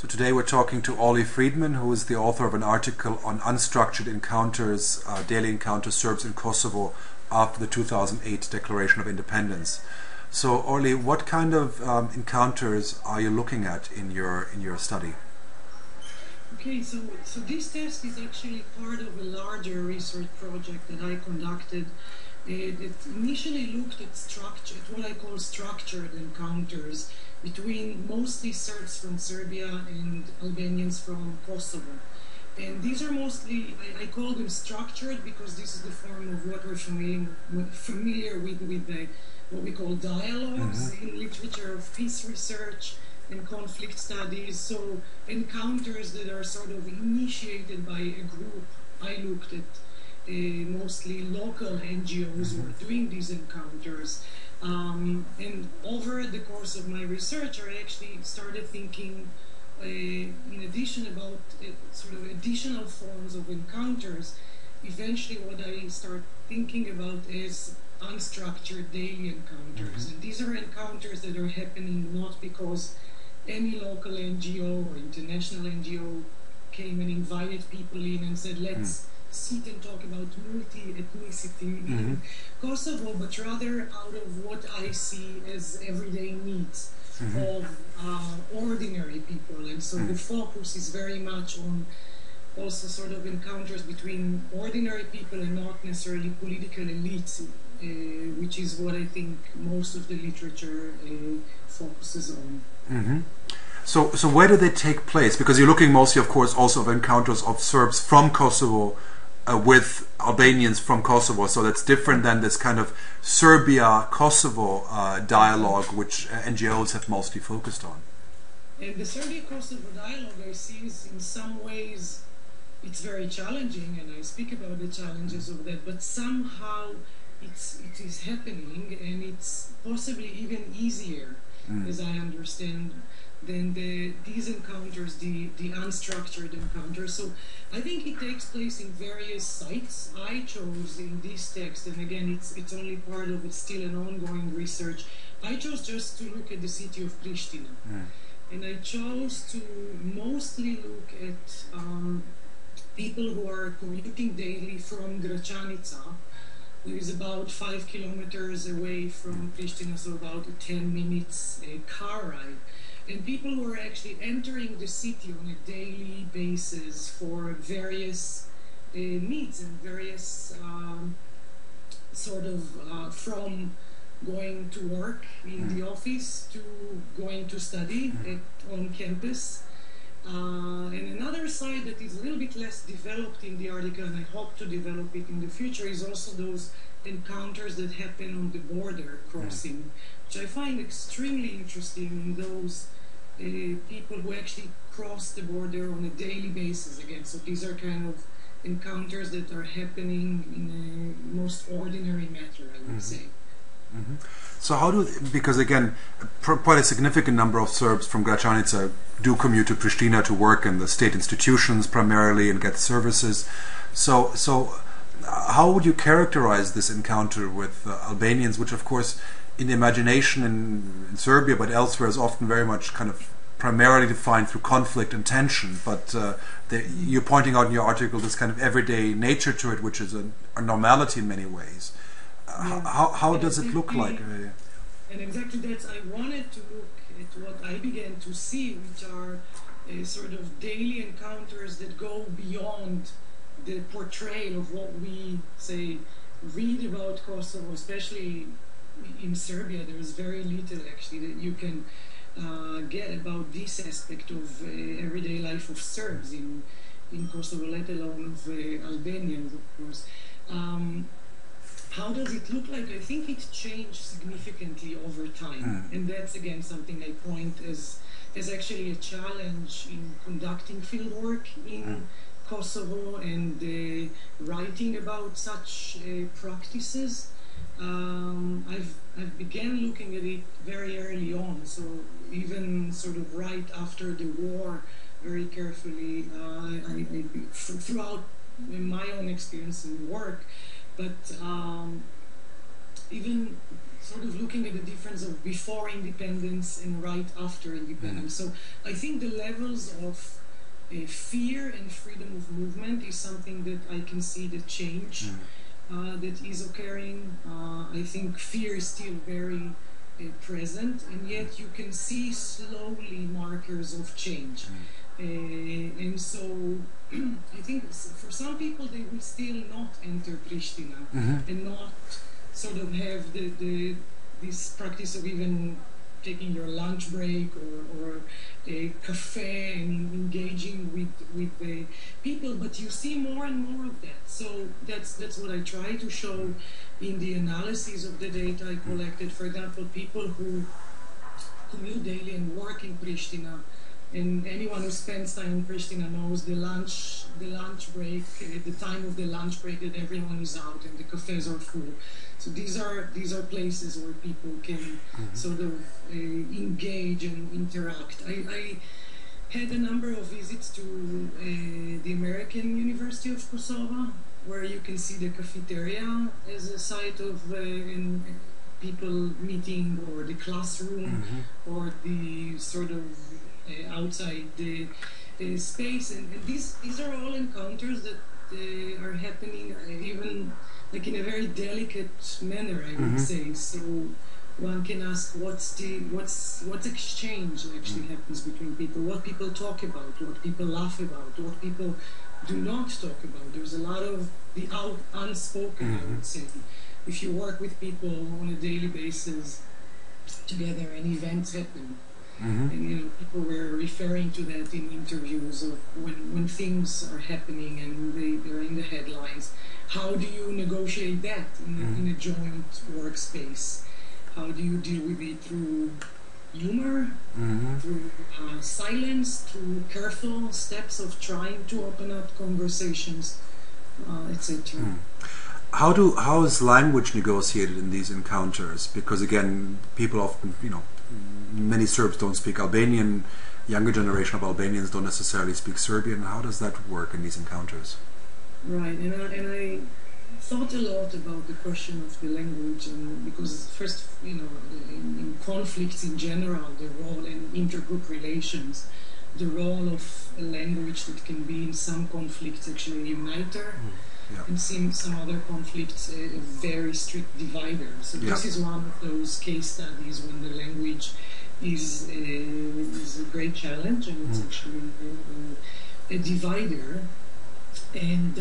So today we're talking to Orli Fridmann, who is the author of an article on unstructured encounters, daily encounters Serbs in Kosovo after the 2008 Declaration of Independence. So Orli, what kind of encounters are you looking at in your study? Okay, so this test is actually part of a larger research project that I conducted. It initially looked at what I call structured encounters between mostly Serbs from Serbia and Albanians from Kosovo. And these are mostly, I call them structured because this is the form of what we're familiar with what we call dialogues in literature of peace research and conflict studies. So encounters that are sort of initiated by a group. I looked at mostly local NGOs who are doing these encounters. And over the course of my research, I actually started thinking in addition about sort of additional forms of encounters. Eventually what I start thinking about is unstructured daily encounters. And these are encounters that are happening not because any local NGO or international NGO came and invited people in and said, let's sit and talk about multi-ethnicity in Kosovo, but rather out of what I see as everyday needs of ordinary people. And so the focus is very much on also sort of encounters between ordinary people and not necessarily political elites, which is what I think most of the literature focuses on. So where do they take place? Because you're looking mostly, of course, also of encounters of Serbs from Kosovo with Albanians from Kosovo. So that's different than this kind of Serbia-Kosovo dialogue, which NGOs have mostly focused on. And the Serbia-Kosovo dialogue I see is in some ways it's very challenging, and I speak about the challenges of that, but somehow it is happening, and it's possibly even easier, as I understand, than these encounters, the unstructured encounters. So I think it takes place in various sites. I chose in this text, and again, it's only part of it's still an ongoing research. I chose just to look at the city of Pristina, and I chose to mostly look at people who are commuting daily from Gračanica, who is about 5 kilometers away from Pristina, so about a 10 minutes car ride. And people who are actually entering the city on a daily basis for various needs and various sort of from going to work in the office to going to study on campus. And another side that is a little bit less developed in the article, and I hope to develop it in the future, is also those encounters that happen on the border crossing, which I find extremely interesting in those people who actually cross the border on a daily basis again. So these are kind of encounters that are happening in a most ordinary matter, I would say. So because again, quite a significant number of Serbs from Gračanica do commute to Pristina to work in the state institutions primarily and get services. So how would you characterize this encounter with Albanians, which of course in the imagination in Serbia but elsewhere is often very much kind of primarily defined through conflict and tension, but you're pointing out in your article this kind of everyday nature to it, which is a normality in many ways. How does it look like? And exactly that's, I wanted to look at what I began to see, which are sort of daily encounters that go beyond the portrayal of what we, say, read about Kosovo, especially in Serbia. There is very little actually that you can get about this aspect of everyday life of Serbs in Kosovo, let alone of Albanians, of course. How does it look like? I think it changed significantly over time, and that's again something I point as actually a challenge in conducting fieldwork in Kosovo and writing about such practices. I've began looking at it very early on, so even sort of right after the war, very carefully, throughout my own experience in work. But even sort of looking at the difference of before independence and right after independence. So I think the levels of fear and freedom of movement is something that I can see the change that is occurring. I think fear is still very present, and yet you can see slowly markers of change. And so I think for some people they will still not enter Pristina and not sort of have this practice of even taking your lunch break or a cafe and engaging with the people, but you see more and more of that. So that's what I try to show in the analysis of the data I collected. For example, people who commute daily and work in Pristina, and anyone who spends time in Pristina knows the lunch break, the time of the lunch break that everyone is out and the cafes are full. So these are places where people can sort of engage and interact. I had a number of visits to the American University of Kosovo, where you can see the cafeteria as a site of people meeting, or the classroom, or the sort of outside the space, and these are all encounters that are happening even like in a very delicate manner, I would say. So one can ask what exchange actually happens between people, what people talk about, what people laugh about, what people do not talk about. There's a lot of the unspoken, I would say. If you work with people on a daily basis together and events happen, and people were referring to that in interviews of when things are happening and they're in the headlines. How do you negotiate that in a joint workspace? How do you deal with it? Through humor, through silence, through careful steps of trying to open up conversations, etc. How is language negotiated in these encounters? Because again, people often, many Serbs don't speak Albanian. Younger generation of Albanians don't necessarily speak Serbian. How does that work in these encounters? Right, and I thought a lot about the question of the language, and because first, in conflicts in general, the role in intergroup relations, the role of a language that can be in some conflicts actually a uniter, and in some other conflicts a very strict divider. So this is one of those case studies when the language is a great challenge, and it's actually a divider, and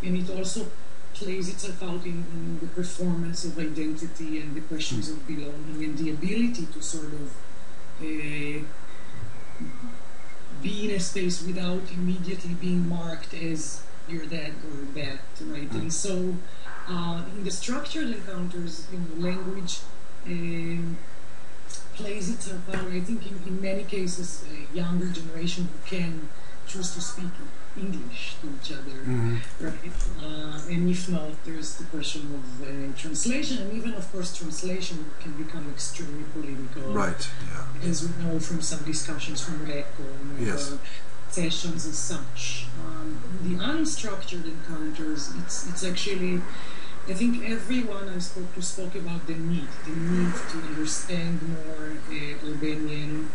it also plays itself out in the performance of identity and the questions of belonging and the ability to sort of be in a space without immediately being marked as you're that or that, right? And so in the structured encounters, language plays itself out. I think in many cases, a younger generation who can choose to speak English to each other, right? And if not, there's the question of translation, and even, of course, translation can become extremely political. Right, yeah. As we know from some discussions from RECO and sessions as such. The unstructured encounters, it's actually, I think everyone I spoke to spoke about the need to understand more Albanian,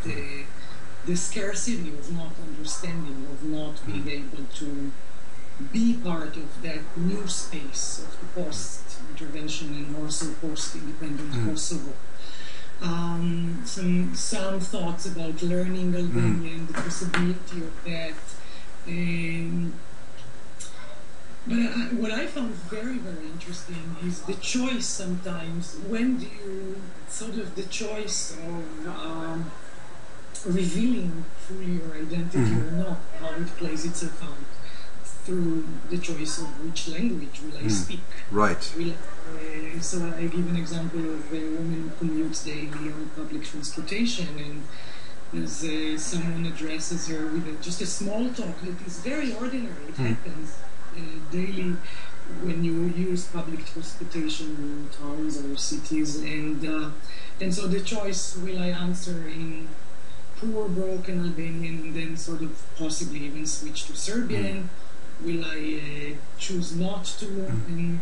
the scarcity of not understanding, of not being able to be part of that new space of the post-intervention and also post-independent Kosovo. Some thoughts about learning Albanian, the possibility of that. But what I found very, very interesting is the choice sometimes. When do you, sort of the choice of revealing fully your identity or not, how it plays itself out through the choice of which language will I speak. Right. So I give an example of a woman who commutes daily on public transportation, and as someone addresses her with just a small talk that is very ordinary. It happens daily when you use public transportation in towns or cities, and so the choice, will I answer in poor, broken Albanian, and then sort of possibly even switch to Serbian? Will I choose not to? And,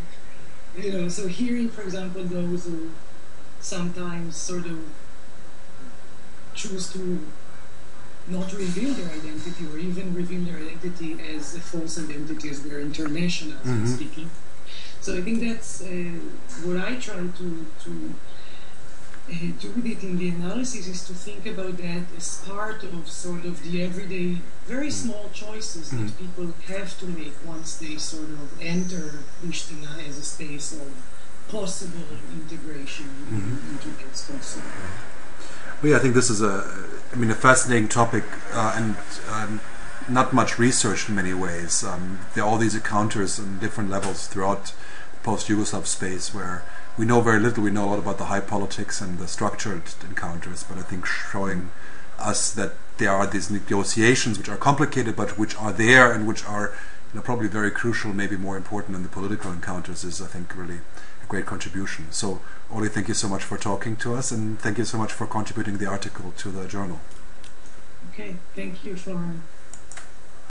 so hearing, for example, those who sometimes sort of choose to not reveal their identity or even reveal their identity as a false identity, as we're international speaking. So I think that's what I try to do with it in the analysis, is to think about that as part of sort of the everyday, very small choices that people have to make once they sort of enter Pristina as a space of possible integration into Kosovo. Well, yeah, I think this is a fascinating topic and not much research in many ways. There are all these encounters on different levels throughout the post-Yugoslav space where we know very little. We know a lot about the high politics and the structured encounters, but I think showing us that there are these negotiations which are complicated but which are there and which are probably very crucial, maybe more important than the political encounters, is, I think, really a great contribution. So, Orli, thank you so much for talking to us, and thank you so much for contributing the article to the journal. Okay, thank you, Florian.